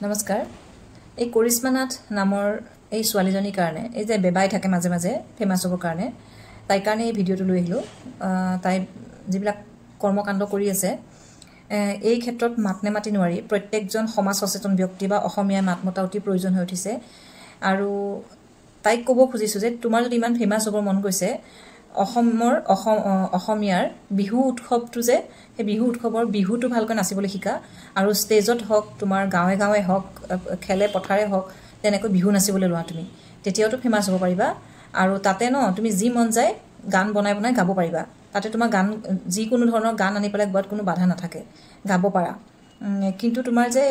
নমস্কাৰ এই কৰিশ্মা নাথ নামৰ এই ছোৱালীজনীৰ কাৰণে এই যে বেবাই থাকে মাজে মাজে ফেমাছ হ'বৰ কাৰণে তাই কাৰণে এই ভিডিঅ'টো লৈ আহিলোঁ তাই যিবিলাক কৰ্মকাণ্ড কৰি আছে এই ক্ষেত্ৰত মাত নেমাতি নোৱাৰি প্ৰত্যেকজন সমাজ সচেতন ব্যক্তি বা অসমীয়া মাত মতা অতি প্ৰয়োজন হৈ উঠিছে আৰু তাইক ক'ব খুজিছোঁ যে তোমাৰ যদি ইমান ফেমাছ হ'বৰ মন গৈছে অসমীয়াৰ বিহু উৎসৱটো যে সেই বিহু উৎসৱৰ বিহুটো ভালকৈ নাচিবলৈ শিকা আৰু ষ্টেজত হওক তোমাৰ গাঁৱে গাঁৱে হওক খেলে পথাৰে হওক তেনেকৈ বিহু নাচিবলৈ লোৱা তুমি তেতিয়াওতো ফেমাছ হ'ব পাৰিবা আৰু তাতে ন তুমি যি মন যায় গান বনাই বনাই গাব পাৰিবা তাতে তোমাৰ গান যিকোনো ধৰণৰ গান আনি পেলাই গোৱাত কোনো বাধা নাথাকে গাব পাৰা কিন্তু তোমাৰ যে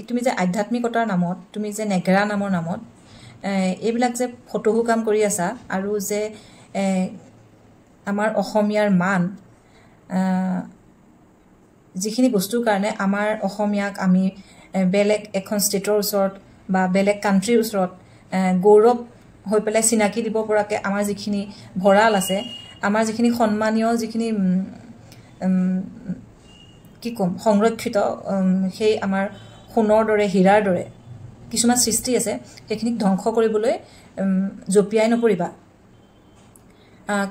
তুমি যে আধ্যাত্মিকতাৰ নামত তুমি যে নেগেৰা নামৰ নামত এইবিলাক যে ফটোহু কাম কৰি আছা আৰু যে আমাৰ অসমীয়াৰ মান যিখিনি বস্তুৰ কাৰণে আমাৰ অসমীয়াক আমি বেলেগ এখন ষ্টেটৰ ওচৰত বা বেলেগ কাণ্ট্ৰিৰ ওচৰত গৌৰৱ হৈ পেলাই চিনাকি দিব পৰাকৈ আমাৰ যিখিনি ভঁৰাল আছে আমাৰ যিখিনি সন্মানীয় যিখিনি কি ক'ম সংৰক্ষিত সেই আমাৰ সোণৰ দৰে হীৰাৰ দৰে কিছুমান সৃষ্টি আছে সেইখিনিক ধ্বংস কৰিবলৈ জঁপিয়াই নপৰিবা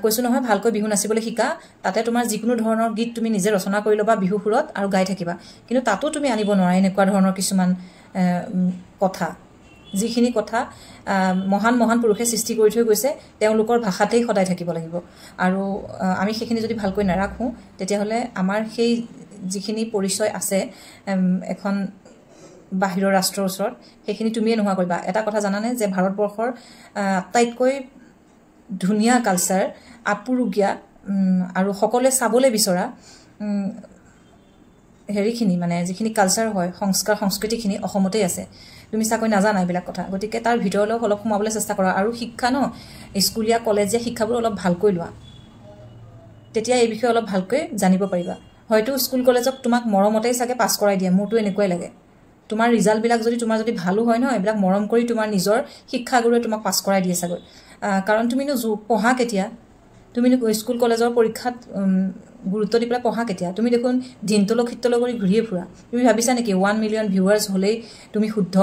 কৈছোঁ নহয় ভালকৈ বিহু নাচিবলৈ শিকা তাতে তোমাৰ যিকোনো ধৰণৰ গীত তুমি নিজে ৰচনা কৰি ল'বা বিহু সুৰত আৰু গাই থাকিবা কিন্তু তাতো তুমি আনিব নোৱাৰা এনেকুৱা ধৰণৰ কিছুমান কথা যিখিনি কথা মহান মহান পুৰুষে সৃষ্টি কৰি থৈ গৈছে তেওঁলোকৰ ভাষাতেই সদায় থাকিব লাগিব আৰু আমি সেইখিনি যদি ভালকৈ নাৰাখোঁ তেতিয়াহ'লে আমাৰ সেই যিখিনি পৰিচয় আছে এখন বাহিৰৰ ৰাষ্ট্ৰৰ ওচৰত সেইখিনি তুমিয়ে নোহোৱা কৰিবা এটা কথা জানানে যে ভাৰতবৰ্ষৰ আটাইতকৈ ধুনীয়া কালচাৰ আপুৰুগীয়া আৰু সকলোৱে চাবলৈ বিচৰা হেৰিখিনি মানে যিখিনি কালচাৰ হয় সংস্কাৰ সংস্কৃতিখিনি অসমতেই আছে তুমি চাকৈ নাজানা এইবিলাক কথা গতিকে তাৰ ভিতৰলৈ অলপ সোমাবলৈ চেষ্টা কৰা আৰু শিক্ষা ন স্কুলীয়া কলেজীয়া শিক্ষাবোৰ অলপ ভালকৈ লোৱা তেতিয়া এই বিষয়ে অলপ ভালকৈ জানিব পাৰিবা হয়তো স্কুল কলেজত তোমাক মৰমতেই চাগে পাছ কৰাই দিয়ে মোৰতো এনেকুৱাই লাগে তোমাৰ ৰিজাল্টবিলাক যদি তোমাৰ যদি ভালো হয় ন এইবিলাক মৰম কৰি তোমাৰ নিজৰ শিক্ষাগুৰুৱে তোমাক পাছ কৰাই দিয়ে চাগৈ কাৰণ তুমিনো পঢ়া কেতিয়া তুমিনো স্কুল কলেজৰ পৰীক্ষাত গুৰুত্ব দি পেলাই পঢ়া কেতিয়া তুমি দেখোন দিনটোলৈ খিত্তলৈ কৰি ঘূৰিয়ে ফুৰা তুমি ভাবিছা নেকি 1 মিলিয়ন ভিউৱাৰ্ছ হ'লেই তুমি শুদ্ধ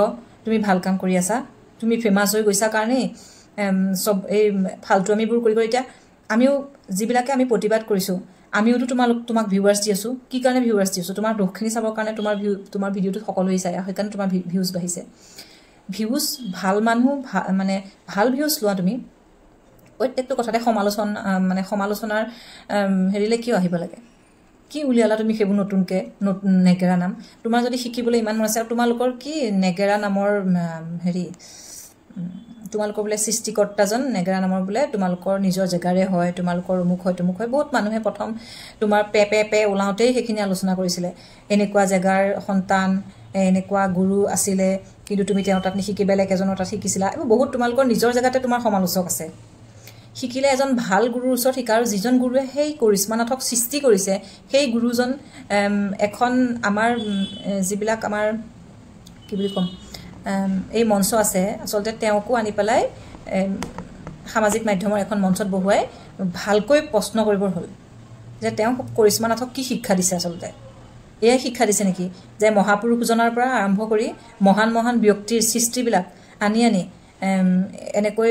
তুমি ভাল কাম কৰি আছা তুমি ফেমাছ হৈ গৈছা কাৰণেই চব এই ফাল্টুৱামিবোৰ কৰি কৰি এতিয়া আমিও যিবিলাকে আমি প্ৰতিবাদ কৰিছোঁ আমিওতো তোমাক ভিউৱাৰ্ছ দি আছোঁ কি কাৰণে ভিউৱাৰ্ছ দি আছোঁ তোমাৰ দুখখিনি চাবৰ কাৰণে তোমাৰ ভিডিঅ'টো সকলোৱে চাই সেইকাৰণে তোমাৰ ভিউজ বাঢ়িছে ভিউজ ভাল মানুহ মানে ভাল ভিউজ লোৱা তুমি প্ৰত্যেকটো কথাতে সমালোচনাৰ হেৰিলে কিয় আহিব লাগে কি উলিয়ালা তুমি সেইবোৰ নতুনকৈ নেগেৰা নাম তোমাৰ যদি শিকিবলৈ ইমান মন আছে আৰু তোমালোকৰ কি নেগেৰা নামৰ হেৰি তোমালোকৰ বোলে সৃষ্টিকৰ্তাজন নেগেৰা নামৰ বোলে তোমালোকৰ নিজৰ জেগাৰে হয় তোমালোকৰ অমুক হয় তমুক হয় বহুত মানুহে প্ৰথম তোমাৰ পে ওলাওঁতেই সেইখিনি আলোচনা কৰিছিলে এনেকুৱা জেগাৰ সন্তান এনেকুৱা গুৰু আছিলে কিন্তু তুমি তেওঁৰ তাত নিশিকি বেলেগ এজনৰ তাত শিকিছিলা এইবোৰ বহুত তোমালোকৰ নিজৰ জেগাতে তোমাৰ সমালোচক আছে শিকিলে এজন ভাল গুৰুৰ ওচৰত শিকা আৰু যিজন গুৰুৱে সেই কৰিশ্মা নাথক সৃষ্টি কৰিছে সেই গুৰুজন এখন আমাৰ যিবিলাক আমাৰ কি বুলি ক'ম এই মঞ্চ আছে আচলতে তেওঁকো আনি পেলাই সামাজিক মাধ্যমৰ এখন মঞ্চত বহুৱাই ভালকৈ প্ৰশ্ন কৰিবৰ হ'ল যে তেওঁ কৰিশ্মা নাথক কি শিক্ষা দিছে আচলতে এয়াই শিক্ষা দিছে নেকি যে মহাপুৰুষজনৰ পৰা আৰম্ভ কৰি মহান মহান ব্যক্তিৰ সৃষ্টিবিলাক আনি এনেকৈ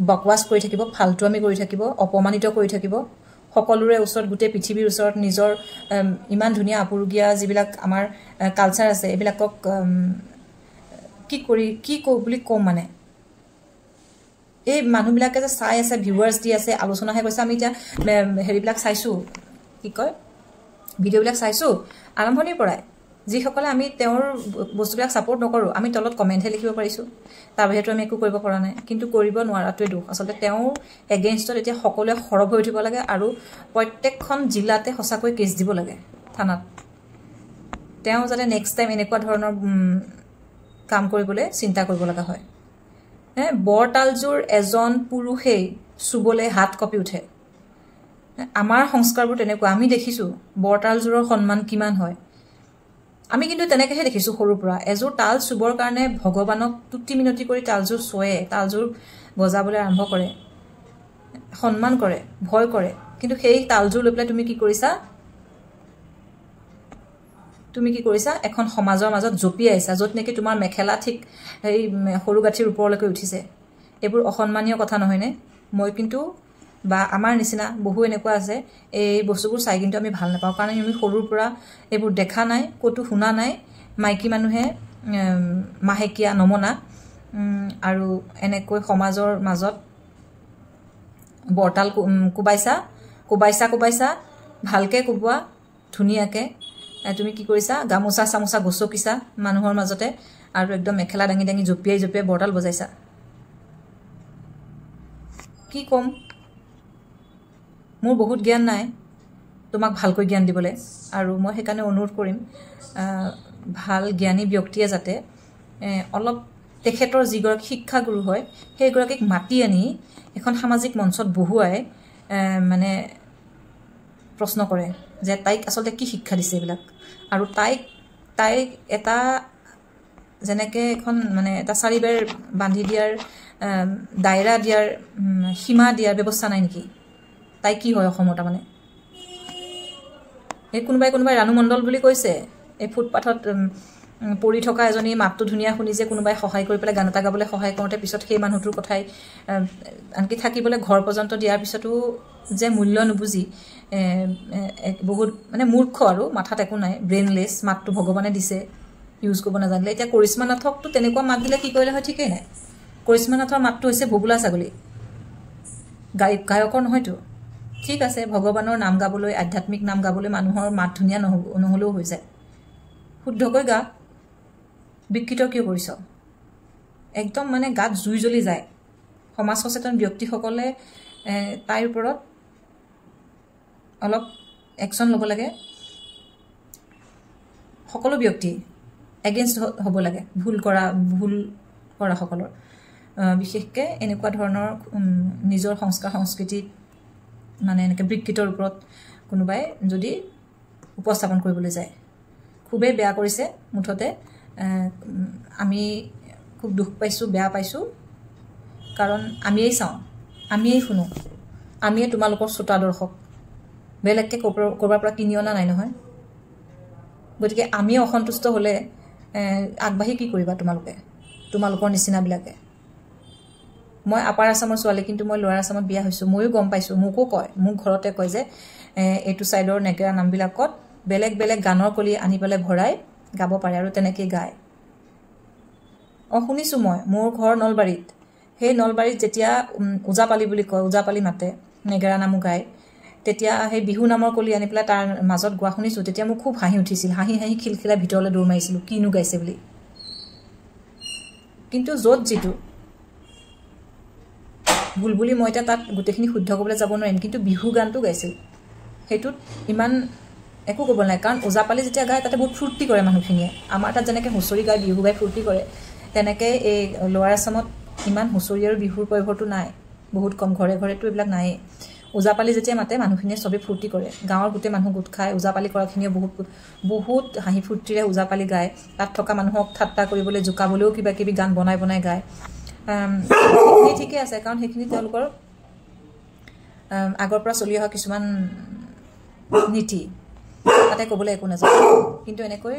বকৱাছ কৰি থাকিব ফাল্টুৱামি কৰি থাকিব অপমানিত কৰি থাকিব সকলোৰে ওচৰত গোটেই পৃথিৱীৰ ওচৰত নিজৰ ইমান ধুনীয়া আপুৰুগীয়া যিবিলাক আমাৰ কালচাৰ আছে এইবিলাকক কি বুলি ক'ম মানে এই মানুহবিলাকে যে চাই আছে ভিউৱাৰ্ছ দি আছে আলোচনাহে কৈছে আমি এতিয়া হেৰিবিলাক চাইছোঁ কি কয় ভিডিঅ'বিলাক চাইছোঁ আৰম্ভণিৰ পৰাই যিসকলে আমি তেওঁৰ বস্তুবিলাক ছাপোৰ্ট নকৰোঁ আমি তলত কমেণ্টহে লিখিব পাৰিছোঁ তাৰ বাহিৰেতো আমি একো কৰিব পৰা নাই কিন্তু কৰিব নোৱাৰাটোৱে দুখ আচলতে তেওঁৰ এগেইনষ্টত এতিয়া সকলোৱে সৰব হৈ উঠিব লাগে আৰু প্ৰত্যেকখন জিলাতে সঁচাকৈ কেছ দিব লাগে থানাত তেওঁ যাতে নেক্সট টাইম এনেকুৱা ধৰণৰ কাম কৰিবলৈ চিন্তা কৰিব লগা হয় বৰতালযোৰ এজন পুৰুষেই চুবলৈ হাত কঁপি উঠে আমাৰ সংস্কাৰবোৰ তেনেকুৱা আমি দেখিছোঁ বৰতালযোৰৰ সন্মান কিমান হয় আমি কিন্তু তেনেকৈহে দেখিছোঁ সৰুৰ পৰা এযোৰ তাল চুবৰ কাৰণে ভগৱানক তুতি মিনতি কৰি তালযোৰ চোৱে তালযোৰ বজাবলৈ আৰম্ভ কৰে সন্মান কৰে ভয় কৰে কিন্তু সেই তালযোৰ লৈ পেলাই তুমি কি কৰিছা তুমি কি কৰিছা এখন সমাজৰ মাজত জপিয়াইছা য'ত নেকি তোমাৰ মেখেলা ঠিক এই সৰু গাঁঠিৰ ওপৰলৈকে উঠিছে এইবোৰ অসন্মানীয় কথা নহয়নে মই কিন্তু বা আমাৰ নিচিনা বহু এনেকুৱা আছে এই বস্তুবোৰ চাই কিন্তু আমি ভাল নাপাওঁ কাৰণ আমি সৰুৰ পৰা এইবোৰ দেখা নাই ক'তো শুনা নাই মাইকী মানুহে মাহেকীয়া নমনা আৰু এনেকৈ সমাজৰ মাজত বৰ্তাল কোবাইছা ভালকৈ কোবোৱা ধুনীয়াকৈ তুমি কি কৰিছা গামোচা চামোচা গছকিছা মানুহৰ মাজতে আৰু একদম মেখেলা দাঙি দাঙি জপিয়াই বৰ্তাল বজাইছা কি ক'ম মোৰ বহুত জ্ঞান নাই তোমাক ভালকৈ জ্ঞান দিবলৈ আৰু মই সেইকাৰণে অনুৰোধ কৰিম ভাল জ্ঞানী ব্যক্তিয়ে যাতে অলপ তেখেতৰ যিগৰাকী শিক্ষাগুৰু হয় সেইগৰাকীক মাতি আনি এখন সামাজিক মঞ্চত বহুৱাই মানে প্ৰশ্ন কৰে যে তাইক আচলতে কি শিক্ষা দিছে এইবিলাক আৰু তাইক এটা যেনেকৈ এখন মানে এটা চাৰিবেৰ বান্ধি দিয়াৰ দায়ৰা দিয়াৰ সীমা দিয়াৰ ব্যৱস্থা নাই নেকি তাই কি হয় অসমত মানে এই কোনোবাই ৰাণু মণ্ডল বুলি কৈছে এই ফুটপাথত পৰি থকা এজনী মাতটো ধুনীয়া শুনিছে কোনোবাই সহায় কৰি পেলাই গান এটা গাবলৈ সহায় কৰোঁতে পিছত সেই মানুহটোৰ কথাই আনকি থাকিবলৈ ঘৰ পৰ্যন্ত দিয়াৰ পিছতো যে মূল্য নুবুজি বহুত মানে মূৰ্খ আৰু মাথাত একো নাই ব্ৰেইনলেছ মাতটো ভগৱানে দিছে ইউজ কৰিব নাজানিলে এতিয়া কৰিশ্মা নাথকতো তেনেকুৱা মাত দিলে কি কৰিলে হয় ঠিকেই নাই কৰিশ্মা নাথৰ মাতটো হৈছে ভোবোলা ছাগলী গায়কৰ নহয়তো ঠিক আছে ভগৱানৰ নাম গাবলৈ আধ্যাত্মিক নাম গাবলৈ মানুহৰ মাত ধুনীয়া নহ'লেও হৈ যায় শুদ্ধকৈ গা বিকৃত কিয় কৰিছ একদম মানে গাত জুই জ্বলি যায় সমাজ সচেতন ব্যক্তিসকলে তাইৰ ওপৰত অলপ একশ্যন ল'ব লাগে সকলো ব্যক্তি এগেইনষ্ট হ'ব লাগে ভুল কৰা সকলৰ বিশেষকৈ এনেকুৱা ধৰণৰ নিজৰ সংস্কাৰ সংস্কৃতিত মানে এনেকৈ বিকৃতৰ ওপৰত কোনোবাই যদি উপস্থাপন কৰিবলৈ যায় খুবেই বেয়া কৰিছে মুঠতে আমি খুব দুখ পাইছোঁ বেয়া পাইছোঁ কাৰণ আমিয়েই চাওঁ আমিয়েই শুনো আমিয়ে তোমালোকৰ শ্ৰোতা দৰ্শক বেলেগকৈ ক'ৰবাৰ পৰা কিনি অনা নাই নহয় গতিকে আমিয়ে অসন্তুষ্ট হ'লে আগবাঢ়ি কি কৰিবা তোমালোকৰ নিচিনাবিলাকে মই আপাৰ আছামৰ ছোৱালী কিন্তু মই লোৱাৰ আছামত বিয়া হৈছোঁ ময়ো গম পাইছোঁ মোকো কয় মোক ঘৰতে কয় যে এইটো ছাইডৰ নেগেৰা নামবিলাকত বেলেগ বেলেগ গানৰ কলি আনি পেলাই ভৰাই গাব পাৰে আৰু তেনেকেই গায় শুনিছোঁ মই মোৰ ঘৰ নলবাৰীত সেই নলবাৰীত যেতিয়া ওজাপালি বুলি কয় ওজাপালি মাতে নেগেৰা নামো গায় তেতিয়া সেই বিহু নামৰ কলি আনি পেলাই তাৰ মাজত গোৱা শুনিছোঁ তেতিয়া মোক খুব হাঁহি উঠিছিল হাঁহি খিলখিলাই ভিতৰলৈ দৌৰ মাৰিছিলোঁ কিনো গাইছে বুলি কিন্তু য'ত যিটো বুলবুলি মই এতিয়া তাত গোটেইখিনি শুদ্ধ কৰিবলৈ যাব নোৱাৰিম কিন্তু বিহু গানটো গাইছিল সেইটোত ইমান একো ক'ব নাই কাৰণ ওজাপালি যেতিয়া গায় তাতে বহুত ফূৰ্তি কৰে মানুহখিনিয়ে আমাৰ তাত যেনেকৈ হুঁচৰি গাই বিহু গাই ফূৰ্তি কৰে তেনেকৈ এই লোৱাৰ আছামত ইমান হুঁচৰি আৰু বিহুৰ প্ৰয়োভৰটো নাই বহুত কম ঘৰে ঘৰেতো এইবিলাক নায়েই ওজাপালি যেতিয়া মাতে মানুহখিনিয়ে চবেই ফূৰ্তি কৰে গাঁৱৰ গোটেই মানুহ গোট খায় ওজাপালি কৰাখিনিয়ে বহুত হাঁহি ফূৰ্তিৰে ওজাপালি গায় তাত থকা মানুহক ঠাট্টা কৰিবলৈ জোকাবলৈও কিবা কিবি গান বনাই গায় সেই ঠিকে আছে কাৰণ সেইখিনি তেওঁলোকৰ আগৰ পৰা চলি অহা কিছুমান নীতি তাতে ক'বলৈ একো নাযায় কিন্তু এনেকৈ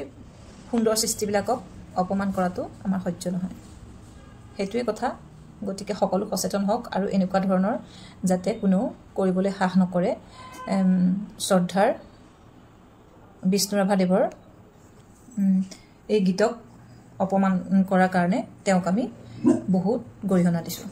সুন্দৰ সৃষ্টিবিলাকক অপমান কৰাটো আমাৰ সহ্য নহয় সেইটোৱে কথা গতিকে সকলো সচেতন হওক আৰু এনেকুৱা ধৰণৰ যাতে কোনো কৰিবলৈ সাহ নকৰে শ্ৰদ্ধাৰ বিষ্ণুৰাভাদেৱৰ এই গীতক অপমান কৰাৰ কাৰণে তেওঁক আমি বহুত গৰিহণা দিছোঁ